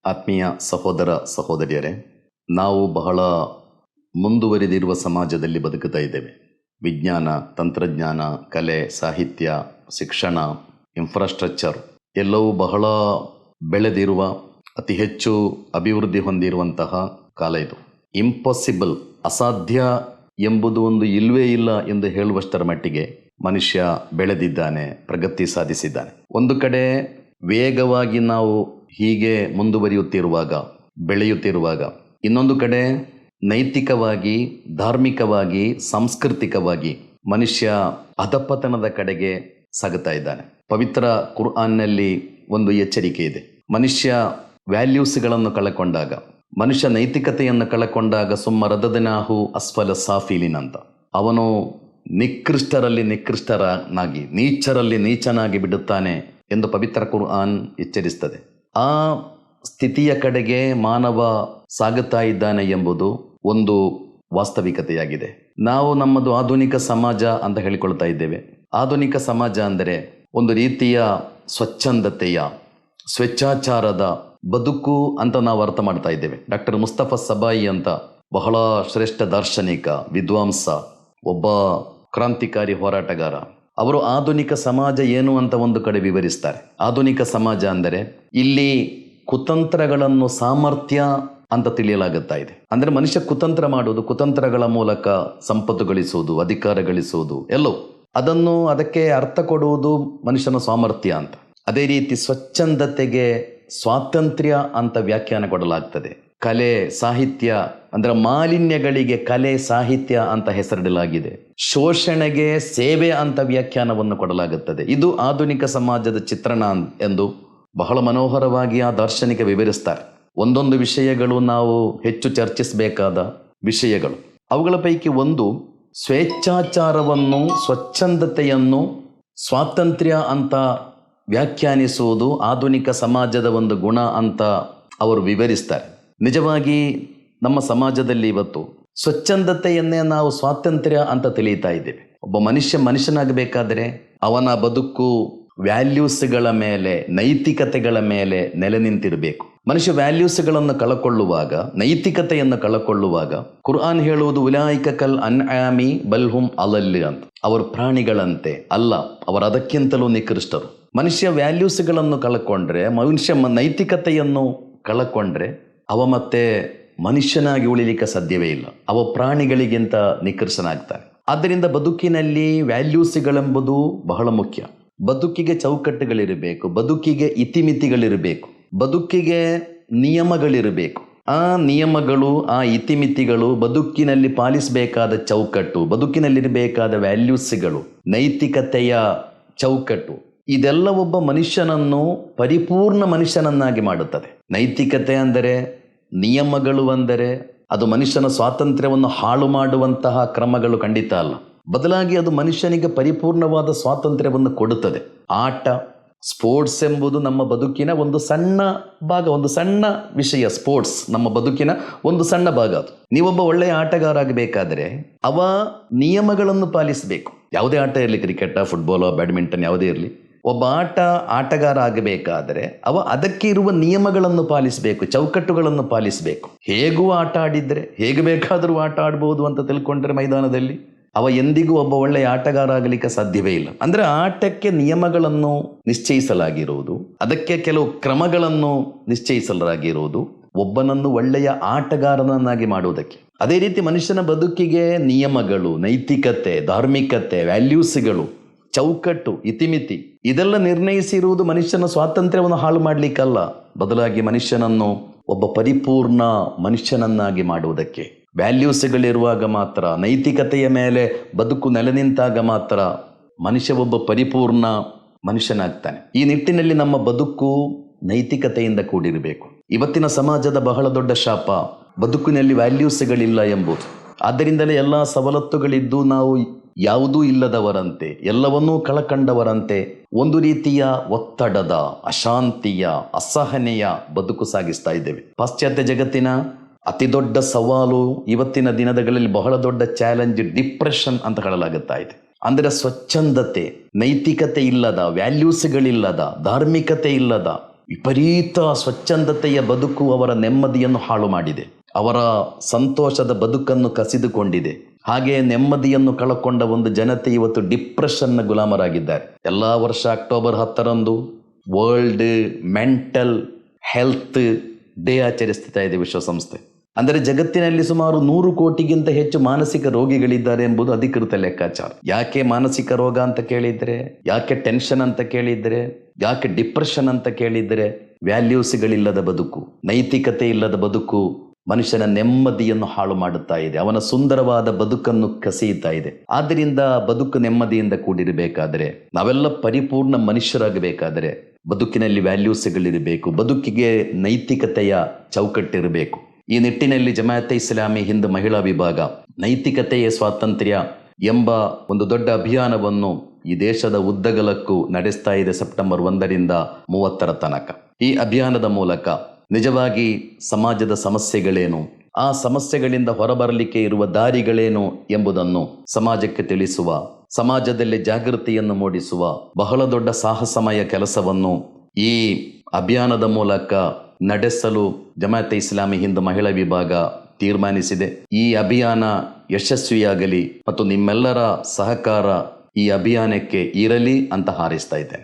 ಆತ್ಮೀಯ ಸಹೋದರ ಸಹೋದರಿಯರೇ, ನಾವು ಬಹಳ ಮುಂದುವರಿದಿರುವ ಸಮಾಜದಲ್ಲಿ ಬದುಕುತ್ತಾ ಇದ್ದೇವೆ. ವಿಜ್ಞಾನ, ತಂತ್ರಜ್ಞಾನ, ಕಲೆ, ಸಾಹಿತ್ಯ, ಶಿಕ್ಷಣ, ಇನ್ಫ್ರಾಸ್ಟ್ರಕ್ಚರ್ ಎಲ್ಲವೂ ಬಹಳ ಬೆಳೆದಿರುವ, ಅತಿ ಹೆಚ್ಚು ಅಭಿವೃದ್ಧಿ ಹೊಂದಿರುವಂತಹ ಕಾಲ ಇದು. ಇಂಪಾಸಿಬಲ್, ಅಸಾಧ್ಯ ಎಂಬುದು ಒಂದು ಇಲ್ವೇ ಇಲ್ಲ ಎಂದು ಹೇಳುವಷ್ಟರ ಮಟ್ಟಿಗೆ ಮನುಷ್ಯ ಬೆಳೆದಿದ್ದಾನೆ, ಪ್ರಗತಿ ಸಾಧಿಸಿದ್ದಾನೆ. ಒಂದು ಕಡೆ ವೇಗವಾಗಿ ನಾವು ಹೀಗೆ ಮುಂದುವರಿಯುತ್ತಿರುವಾಗ, ಬೆಳೆಯುತ್ತಿರುವಾಗ, ಇನ್ನೊಂದು ಕಡೆ ನೈತಿಕವಾಗಿ, ಧಾರ್ಮಿಕವಾಗಿ, ಸಾಂಸ್ಕೃತಿಕವಾಗಿ ಮನುಷ್ಯ ಅಧಪತನದ ಕಡೆಗೆ ಸಾಗುತ್ತಾ ಇದ್ದಾನೆ. ಪವಿತ್ರ ಕುರ್ಆನ್ನಲ್ಲಿ ಒಂದು ಎಚ್ಚರಿಕೆ ಇದೆ. ಮನುಷ್ಯ ವ್ಯಾಲ್ಯೂಸ್ಗಳನ್ನು ಕಳಕೊಂಡಾಗ, ಮನುಷ್ಯ ನೈತಿಕತೆಯನ್ನು ಕಳಕೊಂಡಾಗ ಸುಮ್ಮ ರದದನಾಹು ಅಸ್ಫಲ ಸಾಫಿಲಿನ್ ಅಂತ, ಅವನು ನಿಕೃಷ್ಟರಲ್ಲಿ ನಿಕೃಷ್ಟರನಾಗಿ, ನೀಚರಲ್ಲಿ ನೀಚನಾಗಿ ಬಿಡುತ್ತಾನೆ ಎಂದು ಪವಿತ್ರ ಕುರ್ಆನ್ ಎಚ್ಚರಿಸ್ತದೆ. ಆ ಸ್ಥಿತಿಯ ಕಡೆಗೆ ಮಾನವ ಸಾಗುತ್ತಾ ಇದ್ದಾನೆ ಎಂಬುದು ಒಂದು ವಾಸ್ತವಿಕತೆಯಾಗಿದೆ. ನಾವು ನಮ್ಮದು ಆಧುನಿಕ ಸಮಾಜ ಅಂತ ಹೇಳಿಕೊಳ್ತಾ ಇದ್ದೇವೆ. ಆಧುನಿಕ ಸಮಾಜ ಅಂದರೆ ಒಂದು ರೀತಿಯ ಸ್ವಚ್ಛಂದತೆಯ, ಸ್ವೇಚ್ಛಾಚಾರದ ಬದುಕು ಅಂತ ನಾವು ಅರ್ಥ ಮಾಡ್ತಾ ಇದ್ದೇವೆ. ಡಾಕ್ಟರ್ ಮುಸ್ತಫಾ ಸಬಾಯಿ ಅಂತ ಬಹಳ ಶ್ರೇಷ್ಠ ದಾರ್ಶನಿಕ, ವಿದ್ವಾಂಸ, ಒಬ್ಬ ಕ್ರಾಂತಿಕಾರಿ ಹೋರಾಟಗಾರ, ಅವರು ಆಧುನಿಕ ಸಮಾಜ ಏನು ಅಂತ ಒಂದು ಕಡೆ ವಿವರಿಸ್ತಾರೆ. ಆಧುನಿಕ ಸಮಾಜ ಅಂದರೆ ಇಲ್ಲಿ ಕುತಂತ್ರಗಳನ್ನು ಸಾಮರ್ಥ್ಯ ಅಂತ ತಿಳಿಯಲಾಗುತ್ತಾ ಇದೆ. ಅಂದರೆ ಮನುಷ್ಯ ಕುತಂತ್ರ ಮಾಡುವುದು, ಕುತಂತ್ರಗಳ ಮೂಲಕ ಸಂಪತ್ತು ಗಳಿಸುವುದು, ಅಧಿಕಾರ ಗಳಿಸುವುದು, ಎಲ್ಲವೂ ಅದಕ್ಕೆ ಅರ್ಥ ಕೊಡುವುದು ಮನುಷ್ಯನ ಸಾಮರ್ಥ್ಯ ಅಂತ. ಅದೇ ರೀತಿ ಸ್ವಚ್ಛಂದತೆಗೆ ಸ್ವಾತಂತ್ರ್ಯ ಅಂತ ವ್ಯಾಖ್ಯಾನ ಕೊಡಲಾಗ್ತದೆ. ಕಲೆ, ಸಾಹಿತ್ಯ ಅಂದ್ರೆ ಮಾಲಿನ್ಯಗಳಿಗೆ ಕಲೆ, ಸಾಹಿತ್ಯ ಅಂತ ಹೆಸರಿಡಲಾಗಿದೆ. ಶೋಷಣೆಗೆ ಸೇವೆ ಅಂತ ವ್ಯಾಖ್ಯಾನವನ್ನು ಕೊಡಲಾಗುತ್ತದೆ. ಇದು ಆಧುನಿಕ ಸಮಾಜದ ಚಿತ್ರಣ ಎಂದು ಬಹಳ ಮನೋಹರವಾಗಿ ಆ ದಾರ್ಶನಿಕ ವಿವರಿಸ್ತಾರೆ. ಒಂದೊಂದು ವಿಷಯಗಳು ನಾವು ಹೆಚ್ಚು ಚರ್ಚಿಸಬೇಕಾದ ವಿಷಯಗಳು. ಅವುಗಳ ಪೈಕಿ ಒಂದು ಸ್ವೇಚ್ಛಾಚಾರವನ್ನು, ಸ್ವಚ್ಛಂದತೆಯನ್ನು ಸ್ವಾತಂತ್ರ್ಯ ಅಂತ ವ್ಯಾಖ್ಯಾನಿಸುವುದು ಆಧುನಿಕ ಸಮಾಜದ ಒಂದು ಗುಣ ಅಂತ ಅವರು ವಿವರಿಸ್ತಾರೆ. ನಿಜವಾಗಿ ನಮ್ಮ ಸಮಾಜದಲ್ಲಿ ಇವತ್ತು ಸ್ವಚ್ಛಂದತೆಯನ್ನೇ ನಾವು ಸ್ವಾತಂತ್ರ್ಯ ಅಂತ ತಿಳಿಯುತ್ತಾ ಇದ್ದೇವೆ. ಒಬ್ಬ ಮನುಷ್ಯನಾಗಬೇಕಾದರೆ ಅವನ ಬದುಕು ವ್ಯಾಲ್ಯೂಸ್ಗಳ ಮೇಲೆ, ನೈತಿಕತೆಗಳ ಮೇಲೆ ನೆಲೆ ನಿಂತಿರಬೇಕು. ಮನುಷ್ಯ ವ್ಯಾಲ್ಯೂಸ್ಗಳನ್ನು ಕಳಕೊಳ್ಳುವಾಗ, ನೈತಿಕತೆಯನ್ನು ಕಳಕೊಳ್ಳುವಾಗ ಕುರ್ಆನ್ ಹೇಳುವುದು ಉಲಾಯಿಕ ಕಲ್ ಅನ್ಆಮಿ ಬಲ್ಹುಂ ಅಲಲ್ ಅಂತ. ಅವರು ಪ್ರಾಣಿಗಳಂತೆ ಅಲ್ಲ, ಅವರು ಅದಕ್ಕಿಂತಲೂ ನಿಕೃಷ್ಟರು. ಮನುಷ್ಯ ವ್ಯಾಲ್ಯೂಸ್ಗಳನ್ನು ಕಳಕೊಂಡ್ರೆ, ಮನುಷ್ಯ ನೈತಿಕತೆಯನ್ನು ಕಳಕೊಂಡ್ರೆ ಅವ ಮತ್ತೆ ಮನುಷ್ಯನಾಗಿ ಉಳಿಲಿಕ್ಕೆ ಸಾಧ್ಯವೇ ಇಲ್ಲ. ಅವ ಪ್ರಾಣಿಗಳಿಗಿಂತ ನಿಕೃಷ್ಟನಾಗ್ತಾನೆ. ಆದ್ದರಿಂದ ಬದುಕಿನಲ್ಲಿ ವ್ಯಾಲ್ಯೂಸ್ಗಳೆಂಬುದು ಬಹಳ ಮುಖ್ಯ. ಬದುಕಿಗೆ ಚೌಕಟ್ಟುಗಳಿರಬೇಕು, ಬದುಕಿಗೆ ಇತಿಮಿತಿಗಳಿರಬೇಕು, ಬದುಕಿಗೆ ನಿಯಮಗಳಿರಬೇಕು. ಆ ನಿಯಮಗಳು, ಆ ಇತಿಮಿತಿಗಳು, ಬದುಕಿನಲ್ಲಿ ಪಾಲಿಸಬೇಕಾದ ಚೌಕಟ್ಟು, ಬದುಕಿನಲ್ಲಿರಬೇಕಾದ ವ್ಯಾಲ್ಯೂಸ್ಗಳು, ನೈತಿಕತೆಯ ಚೌಕಟ್ಟು, ಇದೆಲ್ಲ ಒಬ್ಬ ಮನುಷ್ಯನನ್ನು ಪರಿಪೂರ್ಣ ಮನುಷ್ಯನನ್ನಾಗಿ ಮಾಡುತ್ತದೆ. ನೈತಿಕತೆ ಅಂದರೆ, ನಿಯಮಗಳು ಅಂದರೆ ಅದು ಮನುಷ್ಯನ ಸ್ವಾತಂತ್ರ್ಯವನ್ನು ಹಾಳು ಮಾಡುವಂತಹ ಕ್ರಮಗಳು ಖಂಡಿತ ಅಲ್ಲ. ಬದಲಾಗಿ ಅದು ಮನುಷ್ಯನಿಗೆ ಪರಿಪೂರ್ಣವಾದ ಸ್ವಾತಂತ್ರ್ಯವನ್ನು ಕೊಡುತ್ತದೆ. ಆಟ, ಸ್ಪೋರ್ಟ್ಸ್ ಎಂಬುದು ನಮ್ಮ ಬದುಕಿನ ಒಂದು ಸಣ್ಣ ಭಾಗ, ಒಂದು ಸಣ್ಣ ವಿಷಯ. ಸ್ಪೋರ್ಟ್ಸ್ ನಮ್ಮ ಬದುಕಿನ ಒಂದು ಸಣ್ಣ ಭಾಗ. ಅದು ನೀವೊಬ್ಬ ಒಳ್ಳೆಯ ಆಟಗಾರ ಆಗಬೇಕಾದರೆ ಅವ ನಿಯಮಗಳನ್ನು ಪಾಲಿಸಬೇಕು. ಯಾವುದೇ ಆಟ ಇರಲಿ, ಕ್ರಿಕೆಟ್, ಫುಟ್ಬಾಲ್, ಬ್ಯಾಡ್ಮಿಂಟನ್, ಯಾವುದೇ ಇರಲಿ, ಒಬ್ಬ ಆಟಗಾರ ಆಗಬೇಕಾದರೆ ಅವ ಅದಕ್ಕೆ ಇರುವ ನಿಯಮಗಳನ್ನು ಪಾಲಿಸಬೇಕು, ಚೌಕಟ್ಟುಗಳನ್ನು ಪಾಲಿಸಬೇಕು. ಹೇಗೂ ಆಟ ಆಡಿದ್ರೆ, ಹೇಗೆ ಬೇಕಾದರೂ ಆಟ ಆಡ್ಬೋದು ಅಂತ ತಿಳ್ಕೊಂಡ್ರೆ ಮೈದಾನದಲ್ಲಿ ಅವ ಎಂದಿಗೂ ಒಬ್ಬ ಒಳ್ಳೆಯ ಆಟಗಾರ ಆಗಲಿಕ್ಕೆ ಸಾಧ್ಯವೇ ಇಲ್ಲ. ಅಂದರೆ ಆಟಕ್ಕೆ ನಿಯಮಗಳನ್ನು ನಿಶ್ಚಯಿಸಲಾಗಿರುವುದು, ಅದಕ್ಕೆ ಕೆಲವು ಕ್ರಮಗಳನ್ನು ನಿಶ್ಚಯಿಸಲಾಗಿರುವುದು ಒಬ್ಬನನ್ನು ಒಳ್ಳೆಯ ಆಟಗಾರನನ್ನಾಗಿ ಮಾಡುವುದಕ್ಕೆ. ಅದೇ ರೀತಿ ಮನುಷ್ಯನ ಬದುಕಿಗೆ ನಿಯಮಗಳು, ನೈತಿಕತೆ, ಧಾರ್ಮಿಕತೆ, ವ್ಯಾಲ್ಯೂಸ್ಗಳು, ಚೌಕಟ್ಟು, ಇತಿಮಿತಿ ಇದೆಲ್ಲ ನಿರ್ಣಯಿಸಿರುವುದು ಮನುಷ್ಯನ ಸ್ವಾತಂತ್ರ್ಯವನ್ನು ಹಾಳು ಮಾಡಲಿಕ್ಕಲ್ಲ, ಬದಲಾಗಿ ಮನುಷ್ಯನನ್ನು ಒಬ್ಬ ಪರಿಪೂರ್ಣ ಮನುಷ್ಯನನ್ನಾಗಿ ಮಾಡುವುದಕ್ಕೆ. ವ್ಯಾಲ್ಯೂಸ್ಗಳಿರುವಾಗ ಮಾತ್ರ, ನೈತಿಕತೆಯ ಮೇಲೆ ಬದುಕು ನೆಲೆ ನಿಂತಾಗ ಮಾತ್ರ ಮನುಷ್ಯ ಒಬ್ಬ ಪರಿಪೂರ್ಣ ಮನುಷ್ಯನಾಗ್ತಾನೆ. ಈ ನಿಟ್ಟಿನಲ್ಲಿ ನಮ್ಮ ಬದುಕು ನೈತಿಕತೆಯಿಂದ ಕೂಡಿರಬೇಕು. ಇವತ್ತಿನ ಸಮಾಜದ ಬಹಳ ದೊಡ್ಡ ಶಾಪ ಬದುಕಿನಲ್ಲಿ ವ್ಯಾಲ್ಯೂಸ್ಗಳಿಲ್ಲ ಎಂಬುದು. ಆದ್ದರಿಂದಲೇ ಎಲ್ಲ ಸವಲತ್ತುಗಳಿದ್ದು ನಾವು ಯಾವುದೂ ಇಲ್ಲದವರಂತೆ, ಎಲ್ಲವನ್ನೂ ಕಳಕಂಡವರಂತೆ ಒಂದು ರೀತಿಯ ಒತ್ತಡದ, ಅಶಾಂತಿಯ, ಅಸಹನೆಯ ಬದುಕು ಸಾಗಿಸ್ತಾ ಇದ್ದೇವೆ. ಪಾಶ್ಚಾತ್ಯ ಜಗತ್ತಿನ ಅತಿ ದೊಡ್ಡ ಸವಾಲು ಇವತ್ತಿನ ದಿನಗಳಲ್ಲಿ, ಬಹಳ ದೊಡ್ಡ ಚಾಲೆಂಜ್, ಡಿಪ್ರೆಷನ್ ಅಂತ ಹೇಳಲಾಗುತ್ತಾ ಇದೆ. ಅಂದರೆ ಸ್ವಚ್ಛಂದತೆ, ನೈತಿಕತೆ ಇಲ್ಲದ, ವ್ಯಾಲ್ಯೂಸ್ಗಳಿಲ್ಲದ, ಧಾರ್ಮಿಕತೆ ಇಲ್ಲದ ವಿಪರೀತ ಸ್ವಚ್ಛಂದತೆಯ ಬದುಕು ಅವರ ನೆಮ್ಮದಿಯನ್ನು ಹಾಳು ಮಾಡಿದೆ, ಅವರ ಸಂತೋಷದ ಬದುಕನ್ನು ಕಸಿದುಕೊಂಡಿದೆ. ಹಾಗೆ ನೆಮ್ಮದಿಯನ್ನು ಕಳಕೊಂಡ ಒಂದು ಜನತೆ ಇವತ್ತು ಡಿಪ್ರೆಷನ್ನ ಗುಲಾಮರಾಗಿದ್ದಾರೆ. ಎಲ್ಲ ವರ್ಷ ಅಕ್ಟೋಬರ್ 10ರಂದು ವರ್ಲ್ಡ್ ಮೆಂಟಲ್ ಹೆಲ್ತ್ ಡೇ ಆಚರಿಸ್ತಾ ಇದೆ ವಿಶ್ವಸಂಸ್ಥೆ. ಅಂದರೆ ಜಗತ್ತಿನಲ್ಲಿ ಸುಮಾರು 100 ಕೋಟಿಗಿಂತ ಹೆಚ್ಚು ಮಾನಸಿಕ ರೋಗಿಗಳಿದ್ದಾರೆ ಎಂಬುದು ಅಧಿಕೃತ ಲೆಕ್ಕಾಚಾರ. ಯಾಕೆ ಮಾನಸಿಕ ರೋಗ ಅಂತ ಕೇಳಿದರೆ, ಯಾಕೆ ಟೆನ್ಷನ್ ಅಂತ ಕೇಳಿದರೆ, ಯಾಕೆ ಡಿಪ್ರೆಷನ್ ಅಂತ ಕೇಳಿದರೆ, ವ್ಯಾಲ್ಯೂಸ್ಗಳಿಲ್ಲದ ಬದುಕು, ನೈತಿಕತೆ ಇಲ್ಲದ ಬದುಕು ಮನುಷ್ಯನ ನೆಮ್ಮದಿಯನ್ನು ಹಾಳು ಮಾಡುತ್ತಾ ಇದೆ, ಅವನ ಸುಂದರವಾದ ಬದುಕನ್ನು ಕಸಿಯುತ್ತಾ ಇದೆ. ಆದ್ದರಿಂದ ಬದುಕು ನೆಮ್ಮದಿಯಿಂದ ಕೂಡಿರಬೇಕಾದರೆ, ನಾವೆಲ್ಲ ಪರಿಪೂರ್ಣ ಮನುಷ್ಯರಾಗಬೇಕಾದರೆ ಬದುಕಿನಲ್ಲಿ ವ್ಯಾಲ್ಯೂಸ್ಗಳಿರಬೇಕು, ಬದುಕಿಗೆ ನೈತಿಕತೆಯ ಚೌಕಟ್ಟಿರಬೇಕು. ಈ ನಿಟ್ಟಿನಲ್ಲಿ ಜಮಾಯತೆ ಇಸ್ಲಾಮಿ ಹಿಂದ್ ಮಹಿಳಾ ವಿಭಾಗ ನೈತಿಕತೆಯೇ ಸ್ವಾತಂತ್ರ್ಯ ಎಂಬ ಒಂದು ದೊಡ್ಡ ಅಭಿಯಾನವನ್ನು ಈ ದೇಶದ ಉದ್ದಗಲಕ್ಕೂ ನಡೆಸ್ತಾ ಇದೆ ಸೆಪ್ಟೆಂಬರ್ 1ರಿಂದ 30ರ ತನಕ. ಈ ಅಭಿಯಾನದ ಮೂಲಕ ನಿಜವಾಗಿ ಸಮಾಜದ ಸಮಸ್ಯೆಗಳೇನು, ಆ ಸಮಸ್ಯೆಗಳಿಂದ ಹೊರಬರಲಿಕ್ಕೆ ಇರುವ ದಾರಿಗಳೇನು ಎಂಬುದನ್ನು ಸಮಾಜಕ್ಕೆ ತಿಳಿಸುವ, ಸಮಾಜದಲ್ಲಿ ಜಾಗೃತಿಯನ್ನು ಮೂಡಿಸುವ ಬಹಳ ದೊಡ್ಡ ಸಾಹಸಮಯ ಕೆಲಸವನ್ನು ಈ ಅಭಿಯಾನದ ಮೂಲಕ ನಡೆಸಲು ಜಮಾಯತೆ ಇಸ್ಲಾಮಿ ಹಿಂದ್ ಮಹಿಳಾ ವಿಭಾಗ ತೀರ್ಮಾನಿಸಿದೆ. ಈ ಅಭಿಯಾನ ಯಶಸ್ವಿಯಾಗಲಿ ಮತ್ತು ನಿಮ್ಮೆಲ್ಲರ ಸಹಕಾರ ಈ ಅಭಿಯಾನಕ್ಕೆ ಇರಲಿ ಅಂತ ಹಾರೈಸ್ತಾ ಇದ್ದೇನೆ.